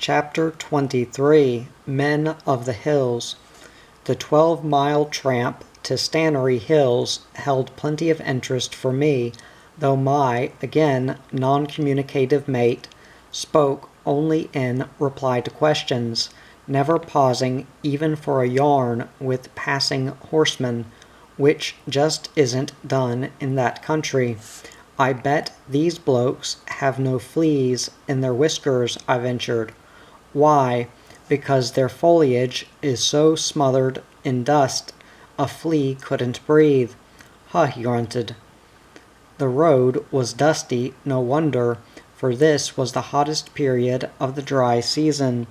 Chapter 23 Men of the Hills. The 12-mile tramp to Stannery Hills held plenty of interest for me, though my, again, non-communicative mate spoke only in reply to questions, never pausing even for a yarn with passing horsemen, which just isn't done in that country. "I bet these blokes have no fleas in their whiskers," I ventured. "Why, because their foliage is so smothered in dust a flea couldn't breathe." "Huh," he grunted. The road was dusty, no wonder, for this was the hottest period of the dry season,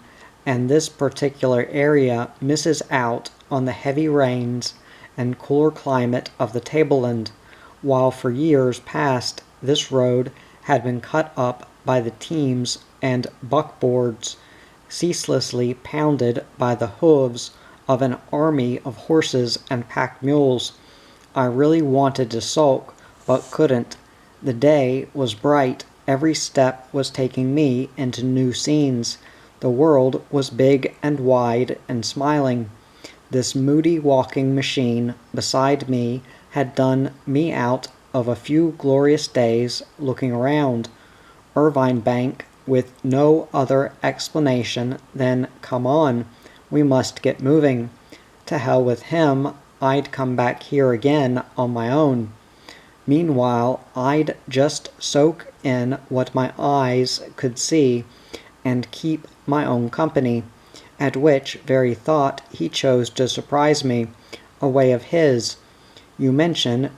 and this particular area misses out on the heavy rains and cooler climate of the tableland, while for years past this road had been cut up by the teams and buckboards, ceaselessly pounded by the hooves of an army of horses and pack mules. I really wanted to sulk, but couldn't. The day was bright. Every step was taking me into new scenes. The world was big and wide and smiling. This moody walking machine beside me had done me out of a few glorious days looking around. Irvine Bank, with no other explanation than "come on, we must get moving." To hell with him, I'd come back here again on my own. Meanwhile, I'd just soak in what my eyes could see, and keep my own company, at which very thought he chose to surprise me, a way of his. "You mention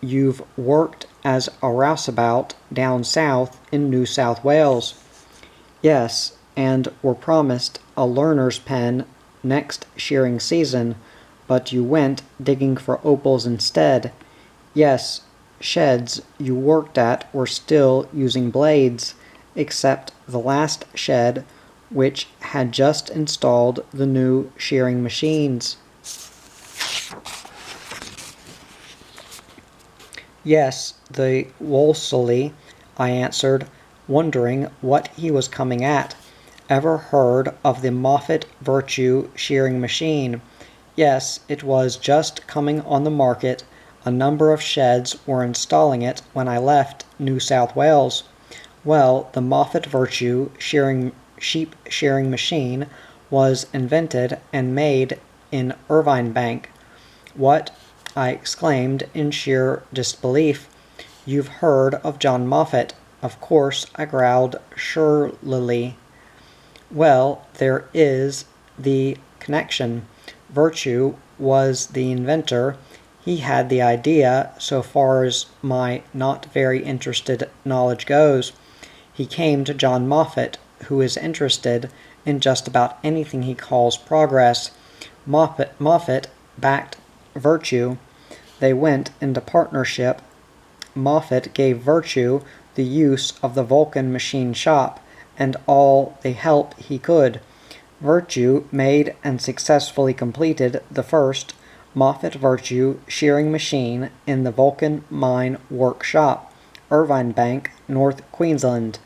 you've worked as a rouseabout down south in New South Wales." "Yes, and were promised a learner's pen next shearing season, but you went digging for opals instead." "Yes, sheds you worked at were still using blades, except the last shed, which had just installed the new shearing machines." "Yes, the Wolseley," I answered, wondering what he was coming at. "Ever heard of the Moffat Virtue shearing machine?" "Yes, it was just coming on the market. A number of sheds were installing it when I left New South Wales." "Well, the Moffat Virtue sheep shearing machine was invented and made in Irvine Bank." "What?" I exclaimed in sheer disbelief. "You've heard of John Moffat, of course," I growled surlily. "Well, there is the connection. Virtue was the inventor. He had the idea, so far as my not very interested knowledge goes. He came to John Moffat, who is interested in just about anything he calls progress. Moffat backed Virtue. They went into partnership. Moffat gave Virtue the use of the Vulcan machine shop and all the help he could. Virtue made and successfully completed the first Moffat Virtue shearing machine in the Vulcan Mine Workshop, Irvine Bank, North Queensland.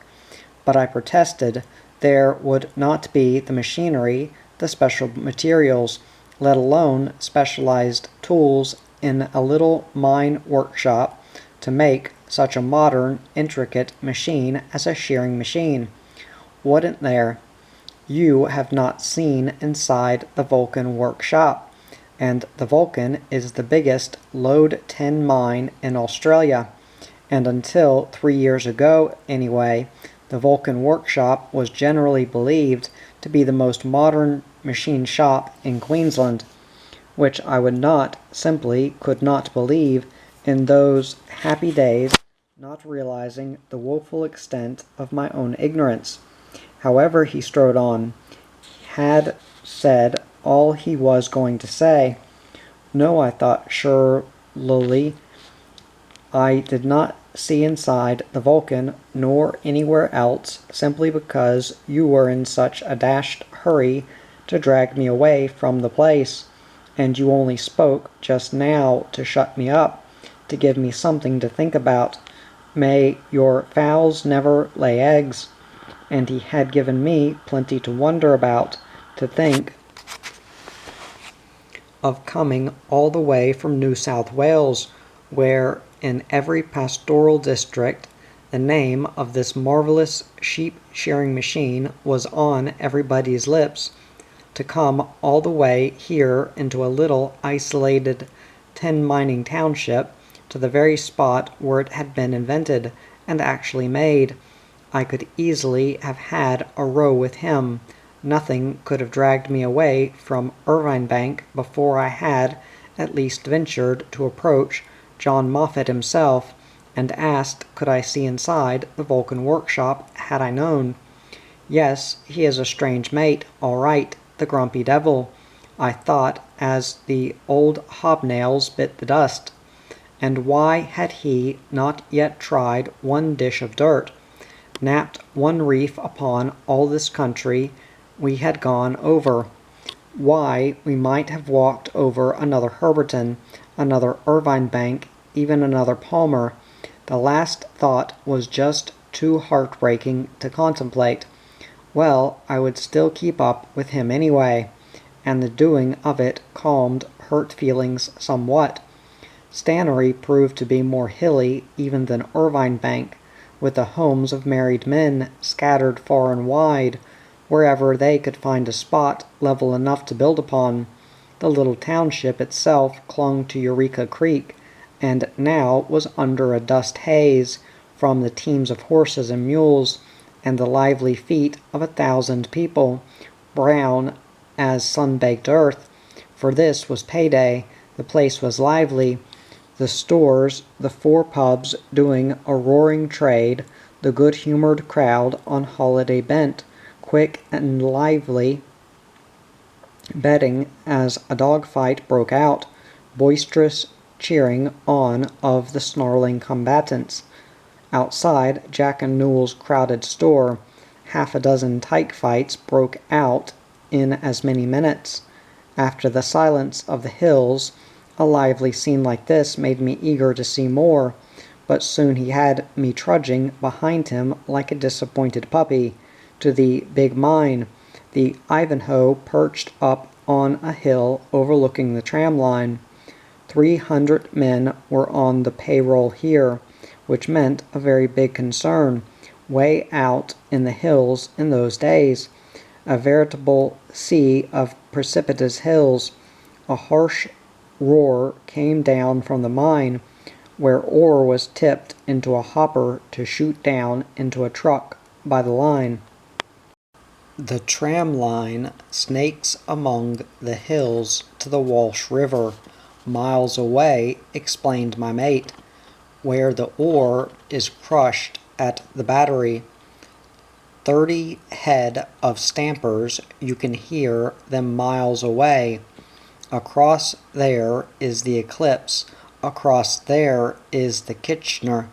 But I protested there would not be the machinery, the special materials, let alone specialized tools in a little mine workshop to make such a modern, intricate machine as a shearing machine. Wouldn't there? You have not seen inside the Vulcan workshop, and the Vulcan is the biggest lode tin mine in Australia, and until 3 years ago anyway, the Vulcan workshop was generally believed to be the most modern machine shop in Queensland, which I would not, simply could not believe in those happy days, not realizing the woeful extent of my own ignorance. However, he strode on, had said all he was going to say. "No," I thought surlily, "I did not see inside the Vulcan nor anywhere else simply because you were in such a dashed hurry to drag me away from the place, and you only spoke just now to shut me up, to give me something to think about. May your fowls never lay eggs." and he had given me plenty to wonder about. To think of coming all the way from New South Wales, where in every pastoral district the name of this marvelous sheep-shearing machine was on everybody's lips, to come all the way here into a little isolated tin mining township, to the very spot where it had been invented and actually made. I could easily have had a row with him. Nothing could have dragged me away from Irvine Bank before I had at least ventured to approach John Moffat himself, and asked could I see inside the Vulcan workshop had I known. Yes, he is a strange mate, all right, the grumpy devil, I thought as the old hobnails bit the dust. And why had he not yet tried one dish of dirt, napped one reef upon all this country we had gone over? Why, we might have walked over another Herberton, another Irvine Bank, even another Palmer. The last thought was just too heartbreaking to contemplate. Well, I would still keep up with him anyway, and the doing of it calmed hurt feelings somewhat. Stannery proved to be more hilly even than Irvine Bank, with the homes of married men scattered far and wide, wherever they could find a spot level enough to build upon. The little township itself clung to Eureka Creek, and now was under a dust haze from the teams of horses and mules, and the lively feet of 1,000 people, brown as sun-baked earth. For this was payday. The place was lively. The stores, the 4 pubs doing a roaring trade, the good-humored crowd on holiday bent, quick and lively, betting as a dogfight broke out, boisterous cheering on of the snarling combatants. Outside Jack and Newell's crowded store, 6 tyke fights broke out in as many minutes. After the silence of the hills, a lively scene like this made me eager to see more, but soon he had me trudging behind him like a disappointed puppy, to the big mine, the Ivanhoe, perched up on a hill overlooking the tram line. 300 men were on the payroll here, which meant a very big concern, way out in the hills in those days, a veritable sea of precipitous hills. A harsh roar came down from the mine, where ore was tipped into a hopper to shoot down into a truck by the line. The tram line snakes among the hills to the Walsh River, miles away, explained my mate, where the ore is crushed at the battery. 30 head of stampers, you can hear them miles away. Across there is the Eclipse, across there is the Kitchener.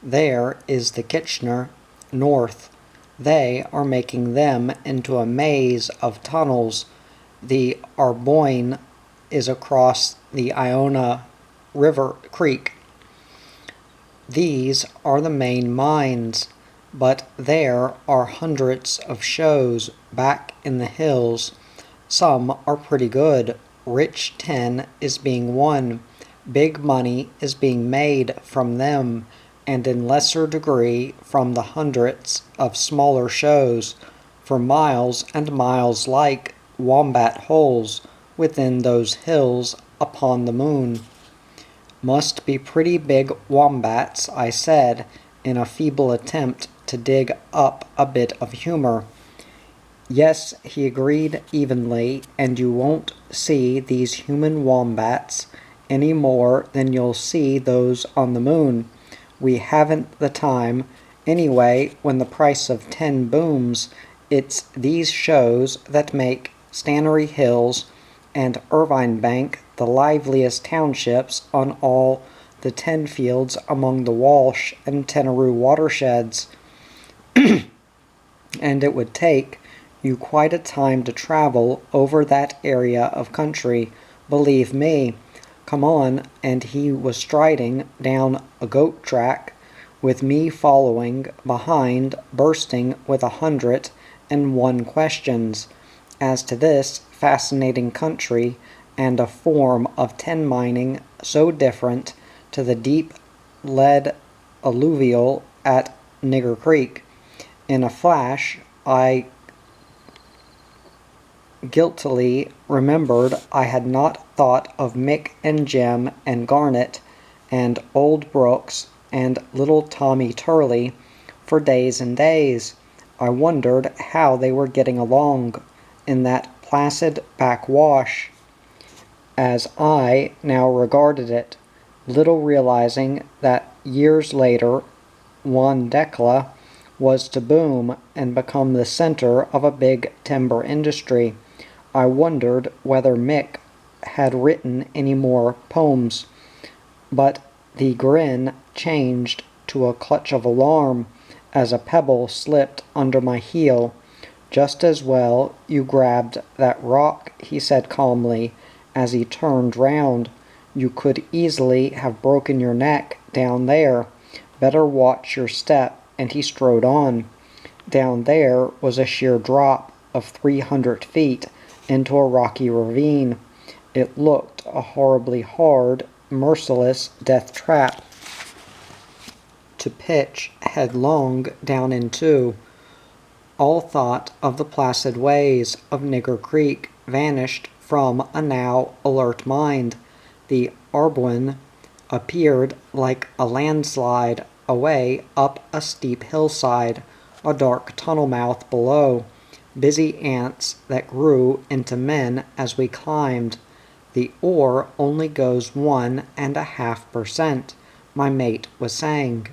There is the Kitchener, north. They are making them into a maze of tunnels. The Arboyne is across the Iona River Creek. These are the main mines, but there are hundreds of shows back in the hills. Some are pretty good. Rich tin is being won. Big money is being made from them, and in lesser degree from the hundreds of smaller shows, for miles and miles like wombat holes within those hills upon the moon. Must be pretty big wombats, I said, in a feeble attempt to dig up a bit of humor. Yes, he agreed evenly, and you won't see these human wombats any more than you'll see those on the moon. We haven't the time. Anyway, when the price of 10 booms, it's these shows that make Stannery Hills and Irvine Bank the liveliest townships on all the tin fields among the Walsh and Tenaroo watersheds. And it would take you quite a time to travel over that area of country, believe me. Come on, and he was striding down a goat track, with me following behind, bursting with 101 questions as to this fascinating country and a form of tin mining so different to the deep lead alluvial at Nigger Creek. In a flash, I guiltily remembered I had not thought of Mick and Jim and Garnet and old Brooks and little Tommy Turley for days and days. I wondered how they were getting along in that placid backwash, as I now regarded it, little realizing that years later Wandekla was to boom and become the center of a big timber industry. I wondered whether Mick had written any more poems, but the grin changed to a clutch of alarm as a pebble slipped under my heel. "Just as well you grabbed that rock," he said calmly as he turned round. "You could easily have broken your neck down there. Better watch your step," and he strode on. Down there was a sheer drop of 300 feet into a rocky ravine. It looked a horribly hard, merciless death trap to pitch headlong down into. All thought of the placid ways of Nigger Creek vanished from a now alert mind. The Arbuin appeared like a landslide away up a steep hillside, a dark tunnel mouth below, busy ants that grew into men as we climbed. "The ore only goes 1.5%, my mate was saying,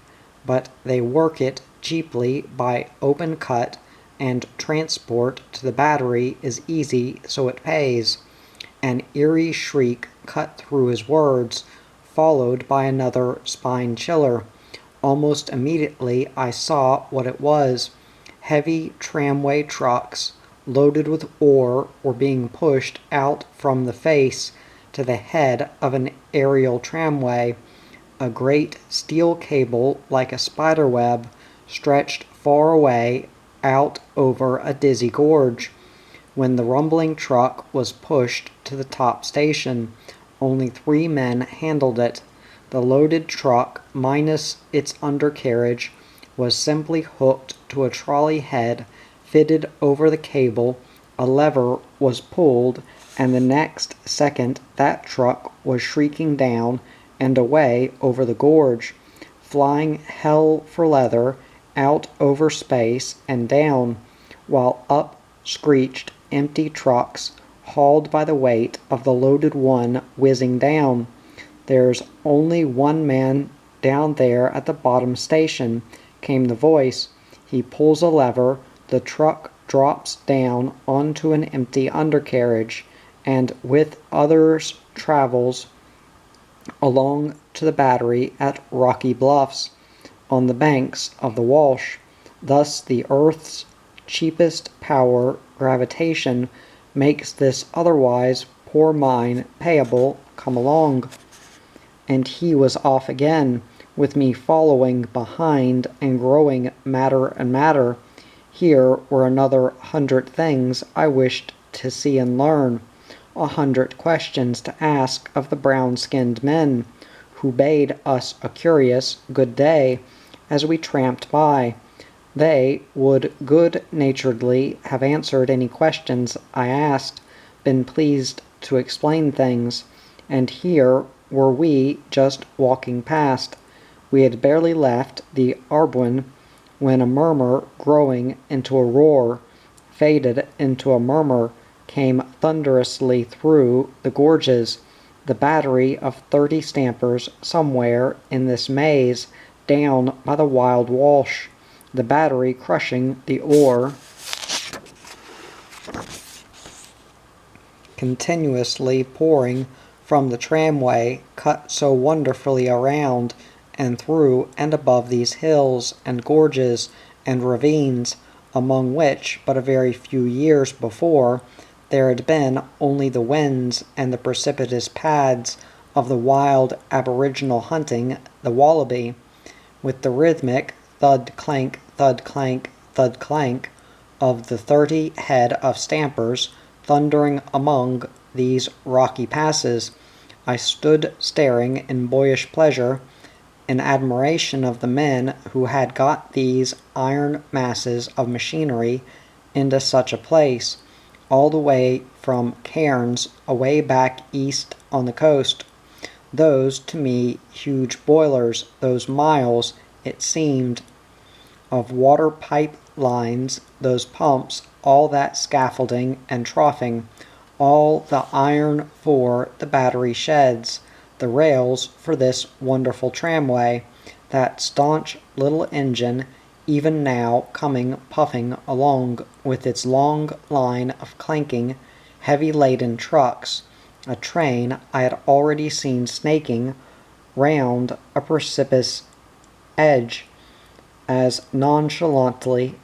but they work it cheaply by open cut, and transport to the battery is easy, so it pays." An eerie shriek cut through his words, followed by another spine-chiller. Almost immediately I saw what it was. Heavy tramway trucks loaded with ore were being pushed out from the face to the head of an aerial tramway. A great steel cable, like a spider web, stretched far away out over a dizzy gorge. When the rumbling truck was pushed to the top station, only 3 men handled it. The loaded truck, minus its undercarriage, was simply hooked to a trolley head fitted over the cable. A lever was pulled, and the next second that truck was shrieking down and away over the gorge, flying hell for leather out over space and down, while up screeched empty trucks hauled by the weight of the loaded one whizzing down. "There's only one man down there at the bottom station," came the voice. He pulls a lever, the truck drops down onto an empty undercarriage, and with others travels along to the battery at Rocky Bluffs, on the banks of the Walsh. Thus the Earth's cheapest power, gravitation, makes this otherwise poor mine payable. Come along." And he was off again, with me following behind and growing madder and madder. Here were another 100 things I wished to see and learn, 100 questions to ask of the brown-skinned men, who bade us a curious good day as we tramped by. They would good-naturedly have answered any questions I asked, been pleased to explain things, and here were we just walking past. We had barely left the Arbuin when a murmur growing into a roar, faded into a murmur, came thunderously through the gorges. The battery of 30 stampers somewhere in this maze down by the wild Walsh. The battery crushing the ore continuously pouring from the tramway cut so wonderfully around and through and above these hills and gorges and ravines, among which, but a very few years before, there had been only the winds and the precipitous pads of the wild aboriginal hunting the wallaby. with the rhythmic thud-clank, thud-clank, thud-clank of the 30 head of stampers thundering among these rocky passes. I stood staring in boyish pleasure, in admiration of the men who had got these iron masses of machinery into such a place, all the way from Cairns away back east on the coast. Those, to me, huge boilers, those miles, it seemed, of water pipe lines, those pumps, all that scaffolding and troughing, all the iron for the battery sheds, the rails for this wonderful tramway, that staunch little engine even now coming puffing along with its long line of clanking, heavy-laden trucks, a train I had already seen snaking round a precipitous edge as nonchalantly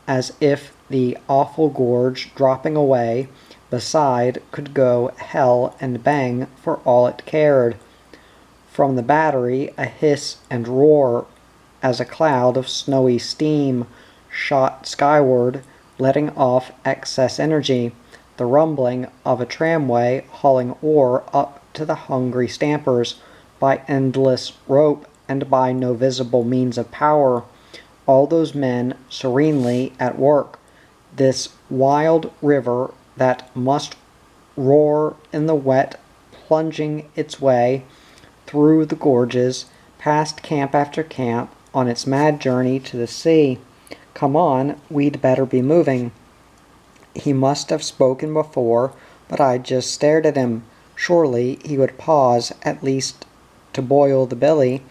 as if the awful gorge dropping away beside could go hell and bang for all it cared. From the battery a hiss and roar as a cloud of snowy steam shot skyward, letting off excess energy, the rumbling of a tramway hauling ore up to the hungry stampers by endless rope and by no visible means of power. All those men serenely at work. This wild river that must roar in the wet, plunging its way through the gorges, past camp after camp, on its mad journey to the sea. Come on, we'd better be moving. He must have spoken before, but I just stared at him. Surely he would pause at least to boil the billy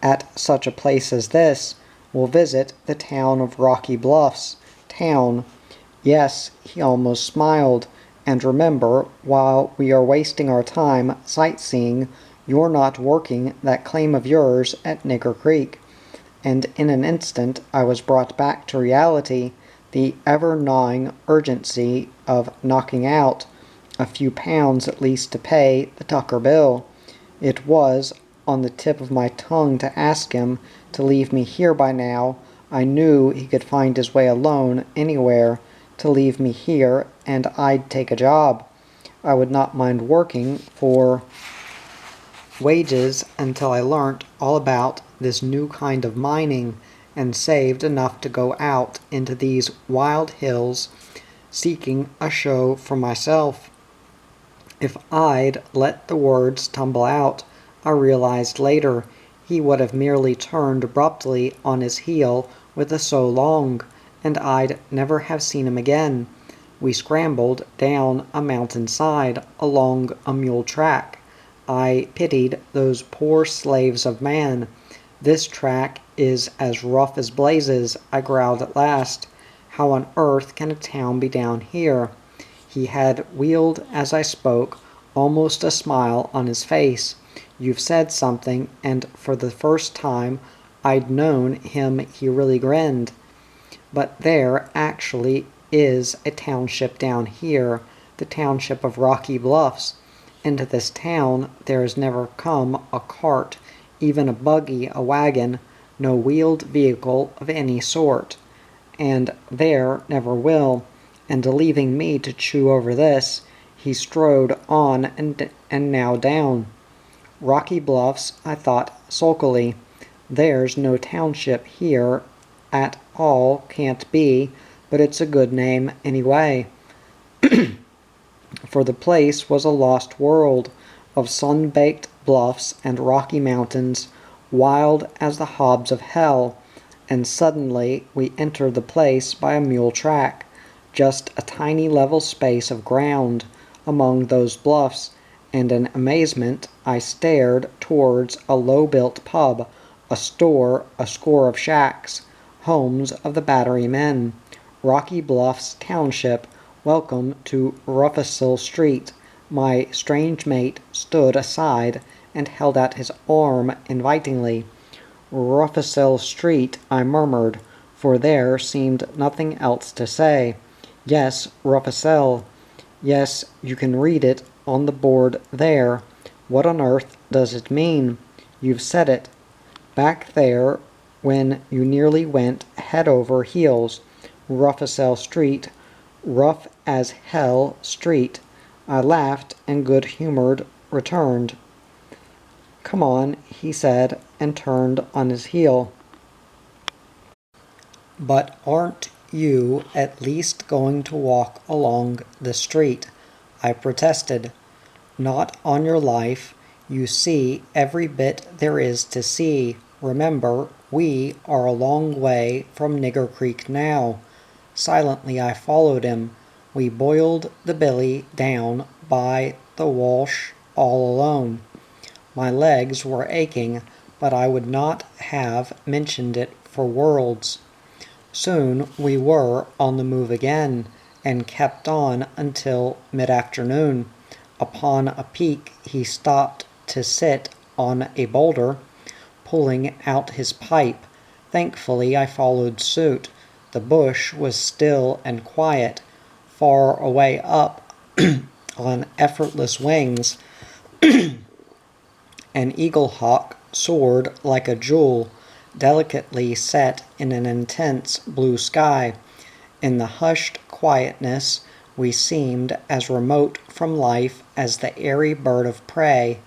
at such a place as this. We'll visit the town of Rocky Bluffs. Town. Yes, he almost smiled. And remember, while we are wasting our time sightseeing, you're not working that claim of yours at Nigger Creek. And in an instant I was brought back to reality, the ever-gnawing urgency of knocking out a few pounds at least to pay the Tucker bill. It was on the tip of my tongue to ask him to leave me here by now. I knew he could find his way alone anywhere, to leave me here, and I'd take a job. I would not mind working for wages until I learnt all about this new kind of mining and saved enough to go out into these wild hills seeking a show for myself. If I'd let the words tumble out, I realized later, he would have merely turned abruptly on his heel with a so long, and I'd never have seen him again. We scrambled down a mountainside along a mule track. I pitied those poor slaves of man. This track is as rough as blazes, I growled at last. How on earth can a town be down here? He had wheeled as I spoke, almost a smile on his face. You've said something, and for the first time I'd known him he really grinned. But there actually is a township down here, the township of Rocky Bluffs. Into this town there has never come a cart, even a buggy, a wagon, no wheeled vehicle of any sort. And there never will. And leaving me to chew over this, he strode on and now down. Rocky Bluffs, I thought sulkily. There's no township here at all, can't be, but it's a good name anyway. For the place was a lost world of sun-baked bluffs and rocky mountains, wild as the hobs of hell, and suddenly we entered the place by a mule track, just a tiny level space of ground among those bluffs, and in amazement I stared towards a low-built pub, a store, a score of shacks, homes of the battery men. Rocky Bluffs Township, welcome to Ruffisil Street. My strange mate stood aside and held out his arm invitingly. Ruffisil Street, I murmured, for there seemed nothing else to say. Yes, Ruffisil. Yes, you can read it on the board there. What on earth does it mean? You've said it. Back there, when you nearly went head over heels. Rough as hell street. I laughed and good-humored returned. Come on, he said, and turned on his heel. But aren't you at least going to walk along the street? I protested. Not on your life. You see every bit there is to see. Remember, we are a long way from Nigger Creek now. Silently I followed him. We boiled the billy down by the Walsh all alone. My legs were aching, but I would not have mentioned it for worlds. Soon we were on the move again, and kept on until mid-afternoon. Upon a peak he stopped to sit on a boulder, pulling out his pipe. Thankfully I followed suit. The bush was still and quiet. Far away up on effortless wings, an eagle-hawk soared like a jewel, delicately set in an intense blue sky. In the hushed quietness we seemed as remote from life as the airy bird of prey.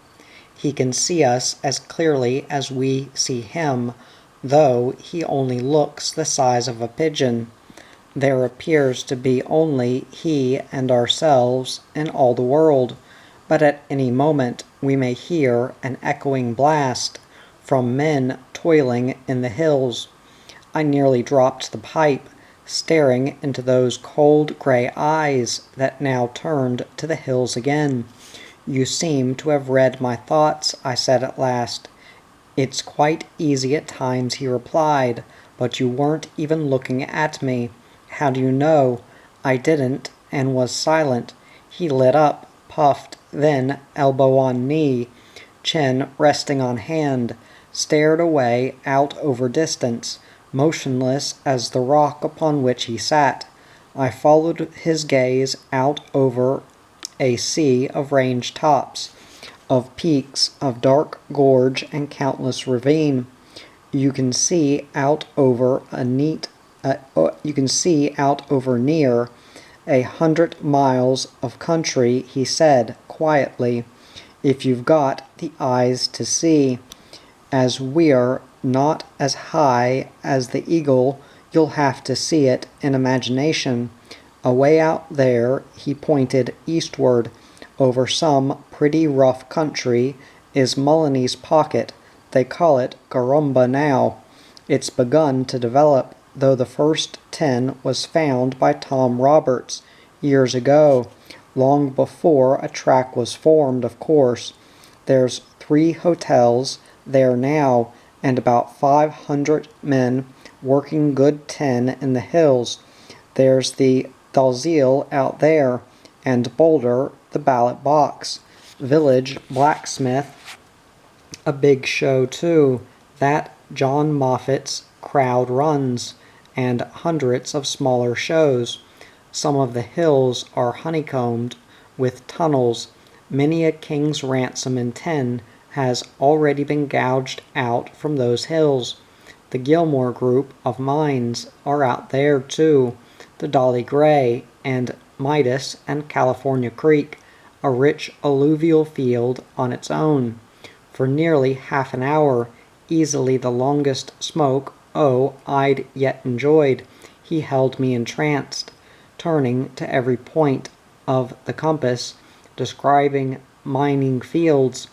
He can see us as clearly as we see him, though he only looks the size of a pigeon. There appears to be only he and ourselves in all the world, but at any moment we may hear an echoing blast from men toiling in the hills. I nearly dropped the pipe, staring into those cold grey eyes that now turned to the hills again. You seem to have read my thoughts, I said at last. It's quite easy at times, he replied, but you weren't even looking at me. How do you know? I didn't, and was silent. He lit up, puffed, then, elbow on knee, chin resting on hand, stared away out over distance, motionless as the rock upon which he sat. I followed his gaze out over a sea of range tops, of peaks, of dark gorge and countless ravine. You can see out over near 100 miles of country, he said quietly, if you've got the eyes to see. As we're not as high as the eagle, you'll have to see it in imagination. Away out there, he pointed eastward, over some pretty rough country, is Mullany's Pocket. They call it Garumba now. It's begun to develop, though the first 10 was found by Tom Roberts years ago, long before a track was formed, of course. There's 3 hotels there now, and about 500 men working good 10 in the hills. There's the Dalziel out there, and Boulder, the ballot box. Village blacksmith, a big show too, that John Moffat's crowd runs, and hundreds of smaller shows. Some of the hills are honeycombed with tunnels. Many a king's ransom in 10 has already been gouged out from those hills. The Gilmore group of mines are out there too, the Dolly Gray and Midas and California Creek, a rich alluvial field on its own. For nearly half an hour, easily the longest smoke I'd yet enjoyed, he held me entranced, turning to every point of the compass, describing mining fields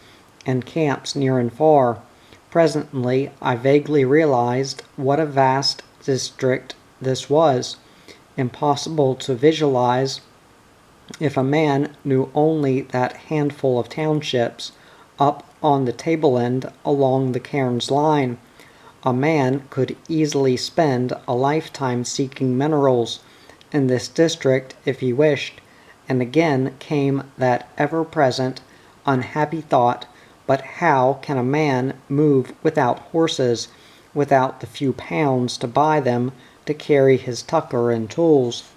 and camps near and far. Presently I vaguely realized what a vast district this was, impossible to visualize if a man knew only that handful of townships up on the tableland along the Cairns line. A man could easily spend a lifetime seeking minerals in this district if he wished, and again came that ever-present, unhappy thought, but how can a man move without horses, without the few pounds to buy them to carry his tucker and tools?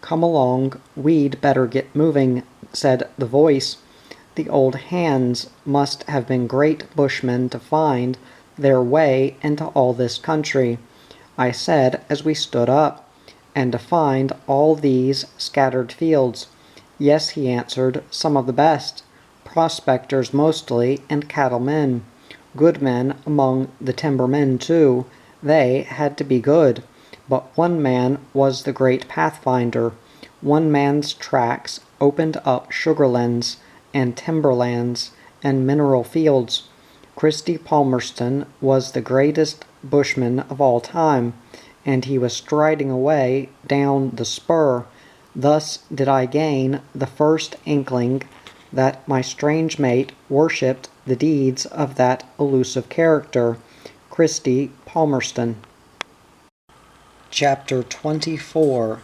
Come along, we'd better get moving, said the voice. The old hands must have been great bushmen to find their way into all this country," I said as we stood up, "and to find all these scattered fields." "Yes," he answered, "some of the best. Prospectors mostly, and cattlemen. Good men among the timbermen too. They had to be good. But one man was the Great Pathfinder. One man's tracks opened up sugarlands and timberlands and mineral fields. Christy Palmerston was the greatest bushman of all time, and he was striding away down the spur. Thus did I gain the first inkling that my strange mate worshipped the deeds of that elusive character, Christy Palmerston." Chapter 24.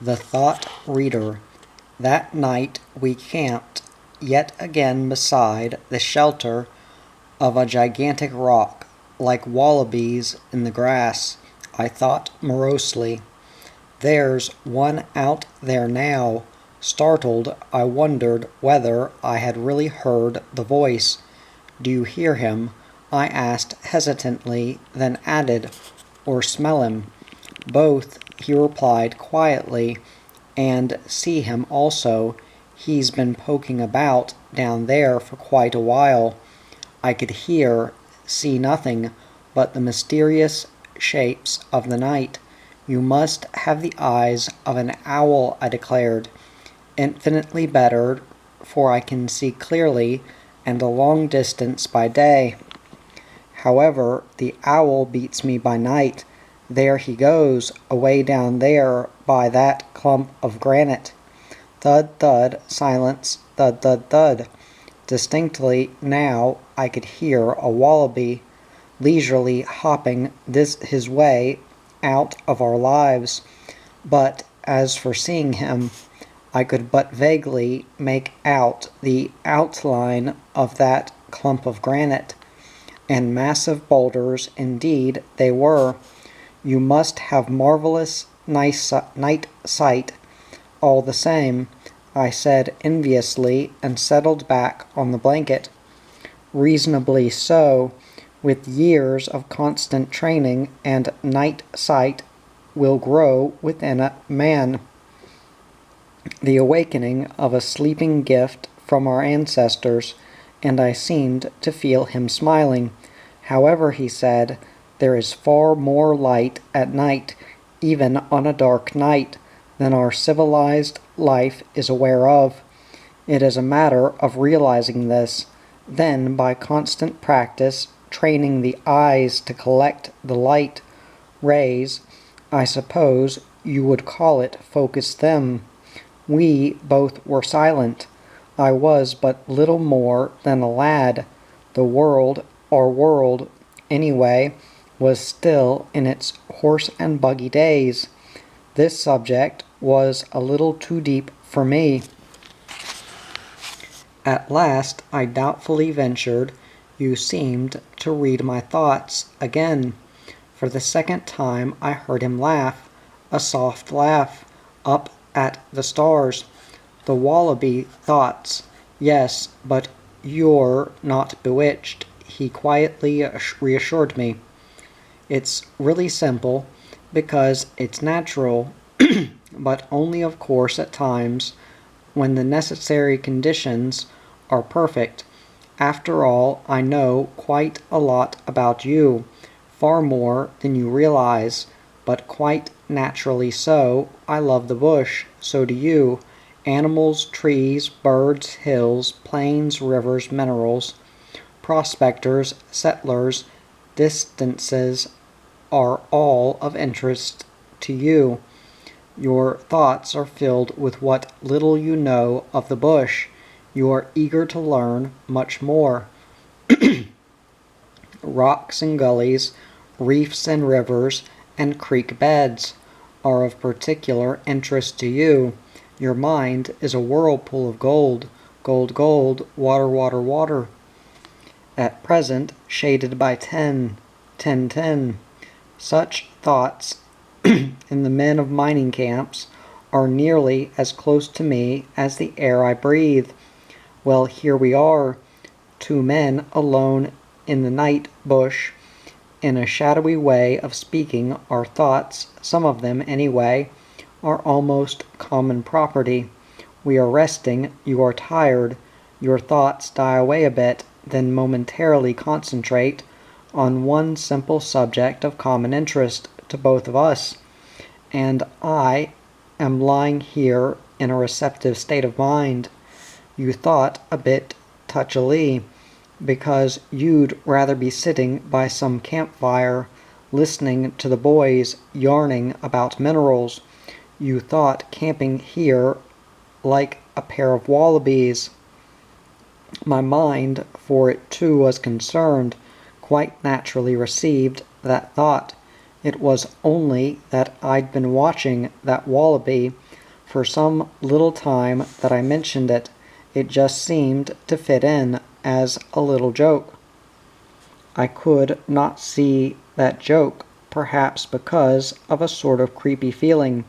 The Thought Reader. That night we camped yet again beside the shelter of a gigantic rock, like wallabies in the grass. I thought morosely, "There's one out there now." Startled, I wondered whether I had really heard the voice. "Do you hear him?" I asked hesitantly, then added, "or smell him?" "Both," he replied quietly, "and see him also. He's been poking about down there for quite a while." I could hear, see nothing but the mysterious shapes of the night. "You must have the eyes of an owl," I declared. "Infinitely better, for I can see clearly and a long distance by day. However, the owl beats me by night. There he goes, away down there by that clump of granite." Thud, thud, silence, thud, thud, thud. Distinctly now I could hear a wallaby, leisurely hopping his way out of our lives. But as for seeing him, I could but vaguely make out the outline of that clump of granite, and massive boulders indeed they were. "You must have marvelous night sight all the same," I said enviously, and settled back on the blanket. "Reasonably so. With years of constant training, and night sight will grow within a man. The awakening of a sleeping gift from our ancestors," and I seemed to feel him smiling. "However," he said, "there is far more light at night, even on a dark night, than our civilized life is aware of. It is a matter of realizing this, then by constant practice training the eyes to collect the light rays, I suppose you would call it, focus them." We both were silent. I was but little more than a lad. The world, our world, anyway, was still in its horse and buggy days. This subject was a little too deep for me. At last I doubtfully ventured, "You seemed to read my thoughts again." For the second time I heard him laugh, a soft laugh, up at the stars. "The Wallaby Thoughts. Yes, but you're not bewitched," he quietly reassured me. "It's really simple, because it's natural, but only of course at times, when the necessary conditions are perfect. After all, I know quite a lot about you, far more than you realize, but quite naturally so. I love the bush, so do you. Animals, trees, birds, hills, plains, rivers, minerals. Prospectors, settlers, distances are all of interest to you. Your thoughts are filled with what little you know of the bush. You are eager to learn much more. Rocks and gullies, reefs and rivers, and creek beds are of particular interest to you. Your mind is a whirlpool of gold, gold, gold, water, water, water. At present shaded by 10, 10, 10. Such thoughts in the men of mining camps are nearly as close to me as the air I breathe. Well, here we are, two men alone in the night bush, in a shadowy way of speaking, our thoughts, some of them anyway, are almost common property. We are resting, you are tired, your thoughts die away a bit, then momentarily concentrate on one simple subject of common interest to both of us. And I am lying here in a receptive state of mind. You thought a bit touchily, because you'd rather be sitting by some campfire, listening to the boys yarning about minerals. You thought camping here like a pair of wallabies. My mind, for it too was concerned, quite naturally received that thought. It was only that I'd been watching that wallaby for some little time that I mentioned it. It just seemed to fit in as a little joke. I could not see that joke, perhaps because of a sort of creepy feeling,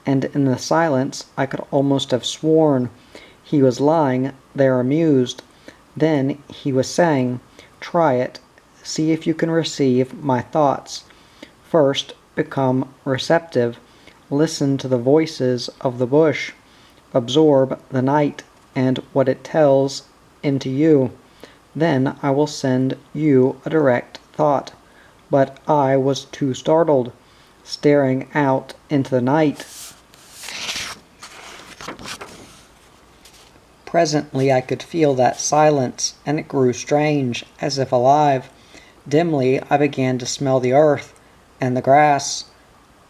and in the silence I could almost have sworn he was lying there amused. Then he was saying, "Try it. See if you can receive my thoughts. First, become receptive. Listen to the voices of the bush. Absorb the night and what it tells into you. Then I will send you a direct thought." But I was too startled, staring out into the night. Presently I could feel that silence, and it grew strange, as if alive. Dimly I began to smell the earth and the grass.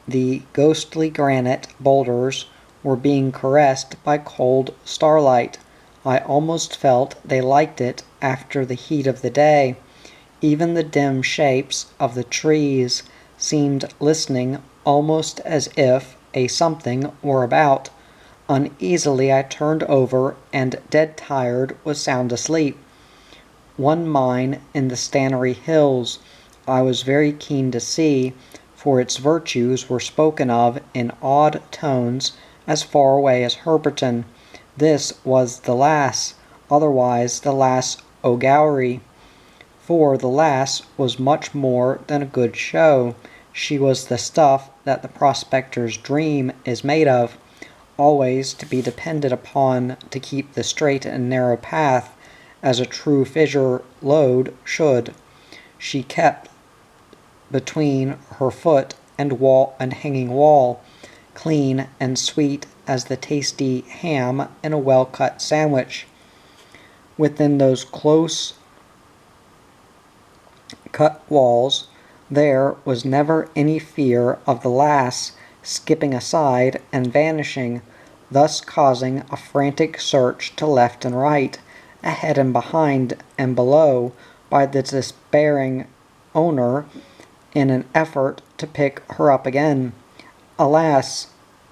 The ghostly granite boulders were being caressed by cold starlight. I almost felt they liked it after the heat of the day. Even the dim shapes of the trees seemed listening, almost as if a something were about. Uneasily I turned over, and dead tired was sound asleep. One mine in the Stannery Hills I was very keen to see, for its virtues were spoken of in odd tones as far away as Herberton. This was the lass, otherwise the lass O'Gowrie. For the lass was much more than a good show. She was the stuff that the prospector's dream is made of, always to be depended upon to keep the straight and narrow path, as a true fisher lode should. She kept between her foot and hanging wall, clean and sweet as the tasty ham in a well-cut sandwich. Within those close cut walls there was never any fear of the lass skipping aside and vanishing, thus causing a frantic search to left and right, ahead and behind and below, by the despairing owner in an effort to pick her up again. Alas,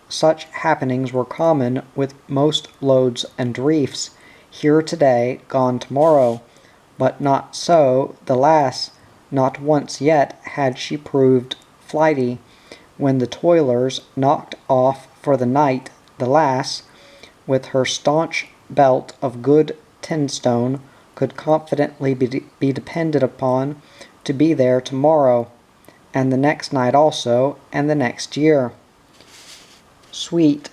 such happenings were common with most lodes and reefs, here today, gone tomorrow. But not so the lass. Not once yet had she proved flighty. When the toilers knocked off for the night, the lass, with her staunch belt of good tinstone, could confidently be depended upon to be there tomorrow, and the next night also, and the next year. Sweet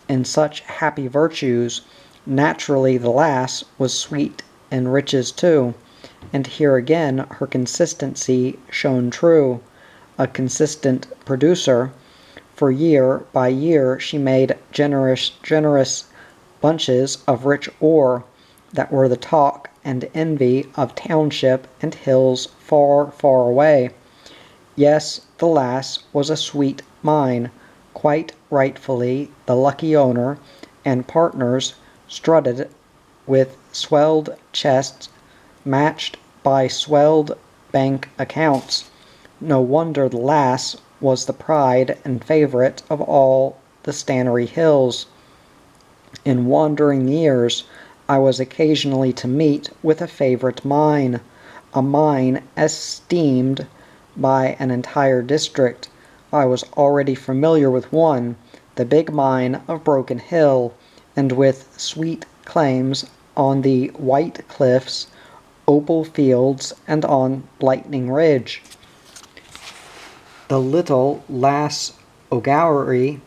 in such happy virtues, naturally the lass was sweet in riches too, and here again her consistency shone true. A consistent producer, for year by year she made generous bunches of rich ore that were the talk and envy of township and hills far, far away. Yes, the lass was a sweet mine, quite rightfully the lucky owner, and partners strutted with swelled chests matched by swelled bank accounts. No wonder the lass was the pride and favorite of all the Stannery Hills. In wandering years I was occasionally to meet with a favorite mine, a mine esteemed by an entire district. I was already familiar with one, the big mine of Broken Hill, and with sweet claims on the White Cliffs, Opal Fields, and on Lightning Ridge. The little Lass O'Gowery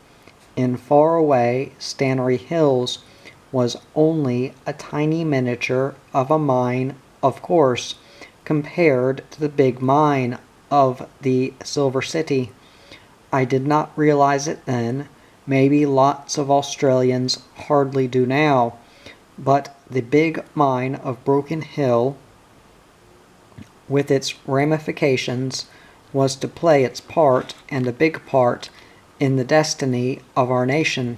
in far-away Stannery Hills was only a tiny miniature of a mine, of course, compared to the big mine of the Silver City. I did not realize it then, maybe lots of Australians hardly do now, but the big mine of Broken Hill, with its ramifications, was to play its part, and a big part, in the destiny of our nation.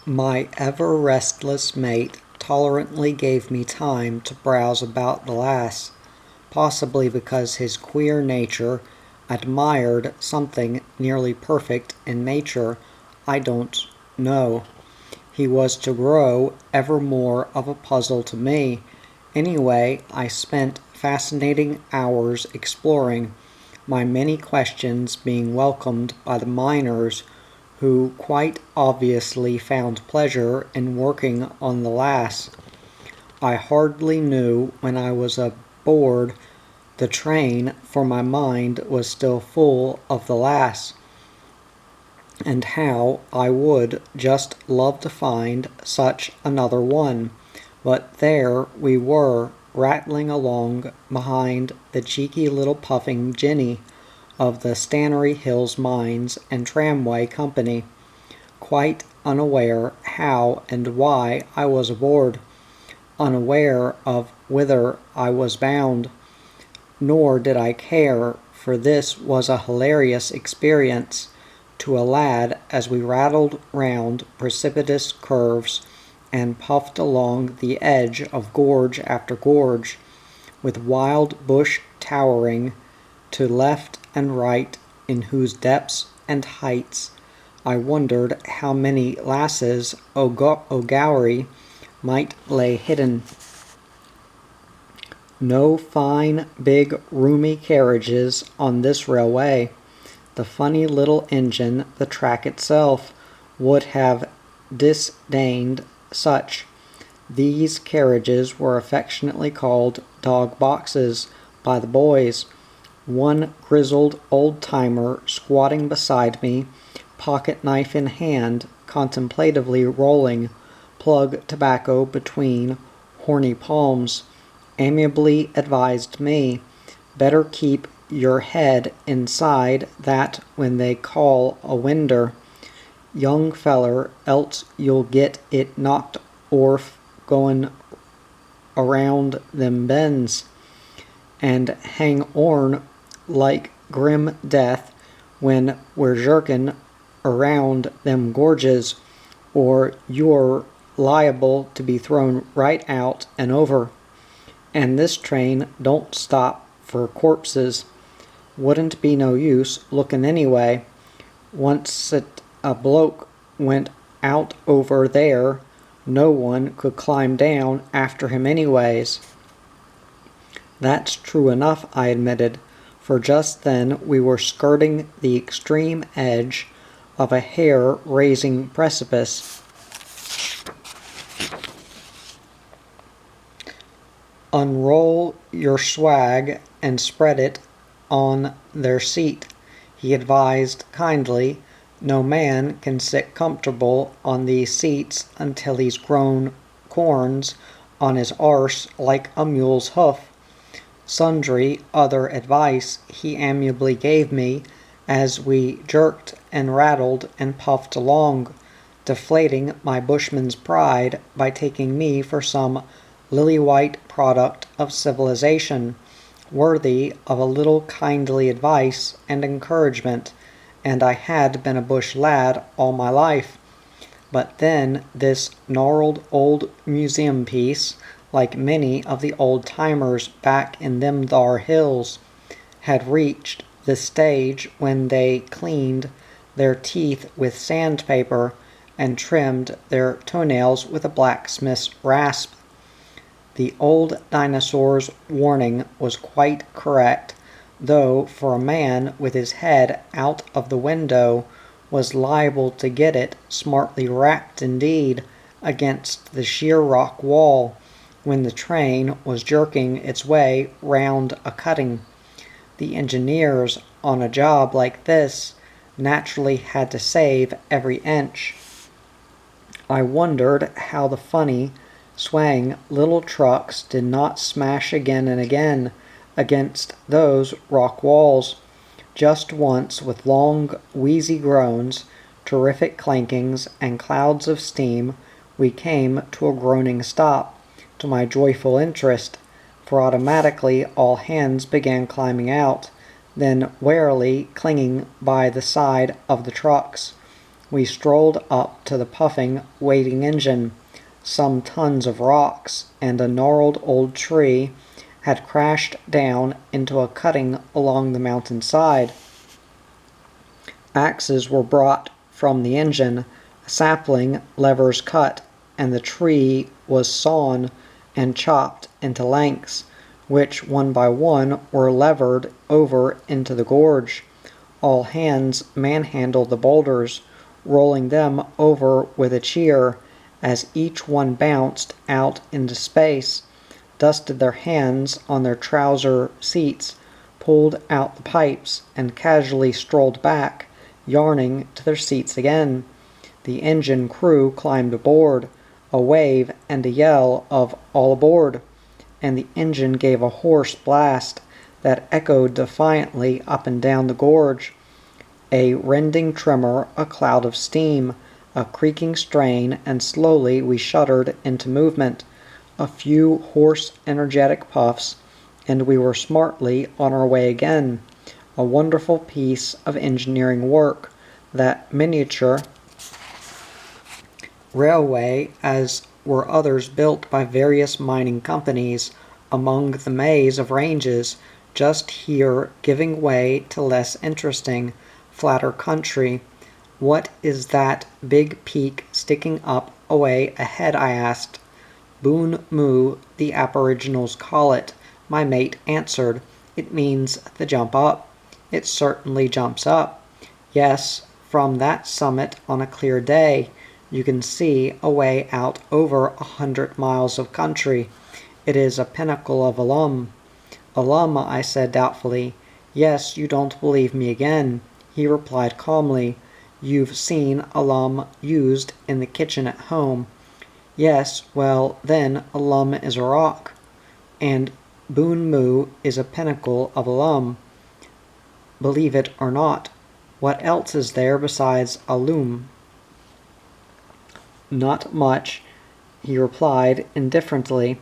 My ever-restless mate tolerantly gave me time to browse about the Lass, possibly because his queer nature admired something nearly perfect in nature, I don't know. He was to grow ever more of a puzzle to me. Anyway, I spent fascinating hours exploring, my many questions being welcomed by the miners, who quite obviously found pleasure in working on the Lass. I hardly knew when I was aboard the train, for my mind was still full of the Lass, and how I would just love to find such another one. But there we were, rattling along behind the cheeky little puffing Jenny of the Stannery Hills Mines and Tramway Company, quite unaware how and why I was aboard, unaware of whither I was bound. Nor did I care, for this was a hilarious experience to a lad as we rattled round precipitous curves and puffed along the edge of gorge after gorge, with wild bush towering to left and right, in whose depths and heights I wondered how many lasses O'Gowery might lay hidden. No fine, big, roomy carriages on this railway. The funny little engine, the track itself, would have disdained such. These carriages were affectionately called dog boxes by the boys. One grizzled old-timer squatting beside me, pocket-knife in hand, contemplatively rolling plug tobacco between horny palms, amiably advised me, "Better keep your head inside that when they call a winder, young feller, else you'll get it knocked orf goin' around them bends, and hang orn like grim death when we're jerkin' around them gorges, or you're liable to be thrown right out and over. And this train don't stop for corpses. Wouldn't be no use lookin' anyway. Oncet a bloke went out over there, no one could climb down after him anyways." "That's true enough," I admitted, for just then we were skirting the extreme edge of a hair-raising precipice. "Unroll your swag and spread it on their seat," he advised kindly. "No man can sit comfortable on these seats until he's grown corns on his arse like a mule's hoof." Sundry other advice he amiably gave me as we jerked and rattled and puffed along, deflating my bushman's pride by taking me for some lily-white product of civilization, worthy of a little kindly advice and encouragement, and I had been a bush lad all my life. But then this gnarled old museum piece, like many of the old-timers back in them thar hills, had reached the stage when they cleaned their teeth with sandpaper and trimmed their toenails with a blacksmith's rasp. The old dinosaur's warning was quite correct, though for a man with his head out of the window was liable to get it smartly rapped indeed against the sheer rock wall when the train was jerking its way round a cutting. The engineers on a job like this naturally had to save every inch. I wondered how the funny, swaying little trucks did not smash again and again against those rock walls. Just once, with long, wheezy groans, terrific clankings, and clouds of steam, we came to a groaning stop, to my joyful interest, for automatically all hands began climbing out, then warily clinging by the side of the trucks. We strolled up to the puffing, waiting engine. Some tons of rocks and a gnarled old tree had crashed down into a cutting along the mountainside. Axes were brought from the engine, sapling levers cut, and the tree was sawn and chopped into lengths, which one by one were levered over into the gorge. All hands manhandled the boulders, rolling them over with a cheer as each one bounced out into space, dusted their hands on their trouser seats, pulled out the pipes, and casually strolled back, yarning to their seats again. The engine crew climbed aboard, a wave and a yell of "all aboard," and the engine gave a hoarse blast that echoed defiantly up and down the gorge. A rending tremor, a cloud of steam, a creaking strain, and slowly we shuddered into movement. A few hoarse, energetic puffs, and we were smartly on our way again. A wonderful piece of engineering work, that miniature railway, as were others built by various mining companies among the maze of ranges just here giving way to less interesting, flatter country. "What is that big peak sticking up away ahead?" I asked. "Boonmoo, the aboriginals call it," my mate answered. "It means the jump up." "It certainly jumps up." "Yes, from that summit on a clear day you can see away out over 100 miles of country. It is a pinnacle of alum." "Alum," I said doubtfully. "Yes, you don't believe me again," he replied calmly. "You've seen alum used in the kitchen at home." "Yes, well, then alum is a rock, and Boonmoo is a pinnacle of alum, believe it or not. What else is there besides alum?" "Not much," he replied indifferently.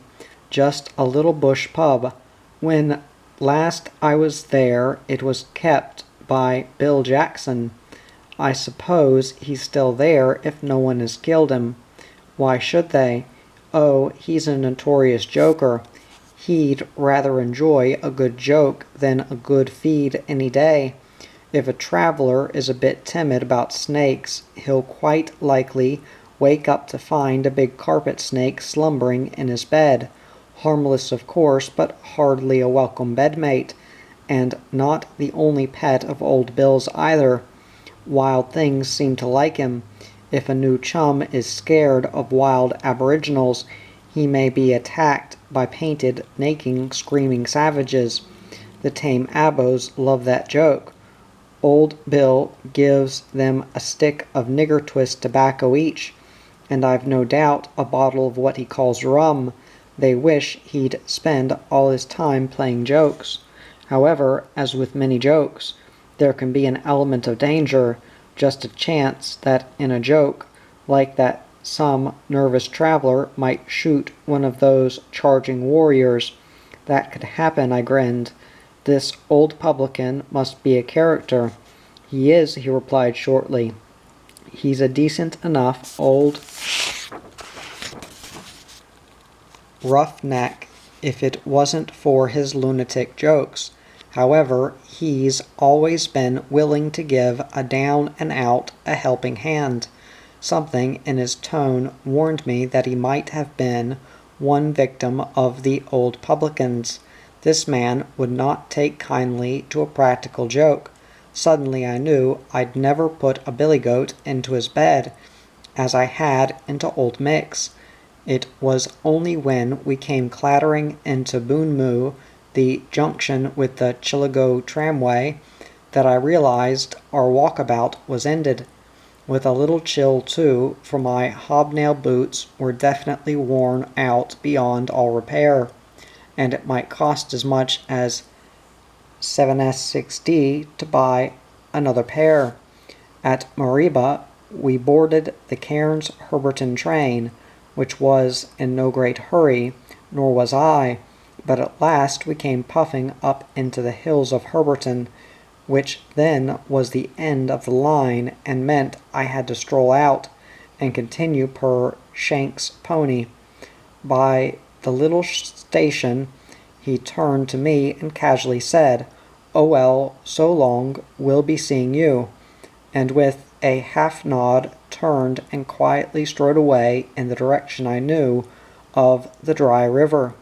"Just a little bush pub. When last I was there it was kept by Bill Jackson. I suppose he's still there if no one has killed him." "Why should they?" "Oh, he's a notorious joker. He'd rather enjoy a good joke than a good feed any day. If a traveler is a bit timid about snakes, he'll quite likely wake up to find a big carpet snake slumbering in his bed. Harmless, of course, but hardly a welcome bedmate, and not the only pet of old Bill's either. Wild things seem to like him. If a new chum is scared of wild aboriginals, he may be attacked by painted, naked, screaming savages. The tame abos love that joke. Old Bill gives them a stick of nigger twist tobacco each, and I've no doubt a bottle of what he calls rum. They wish he'd spend all his time playing jokes. However, as with many jokes, there can be an element of danger, just a chance that in a joke like that some nervous traveler might shoot one of those charging warriors. That could happen," I grinned. "This old publican must be a character." "He is," he replied shortly. "He's a decent enough old roughneck if it wasn't for his lunatic jokes. However, he's always been willing to give a down and out a helping hand." Something in his tone warned me that he might have been one victim of the old publicans. This man would not take kindly to a practical joke. Suddenly I knew I'd never put a billy goat into his bed, as I had into old Mick's. It was only when we came clattering into Boonmoo, the junction with the Chillago Tramway, that I realized our walkabout was ended, with a little chill too, for my hobnail boots were definitely worn out beyond all repair, and it might cost as much as 7s6d to buy another pair. At Mariba, we boarded the Cairns Herberton train, which was in no great hurry, nor was I, but at last we came puffing up into the hills of Herberton, which then was the end of the line and meant I had to stroll out and continue per Shank's pony. By the little station he turned to me and casually said, "Oh well, so long, we'll be seeing you," and with a half-nod turned and quietly strode away in the direction I knew of the dry river.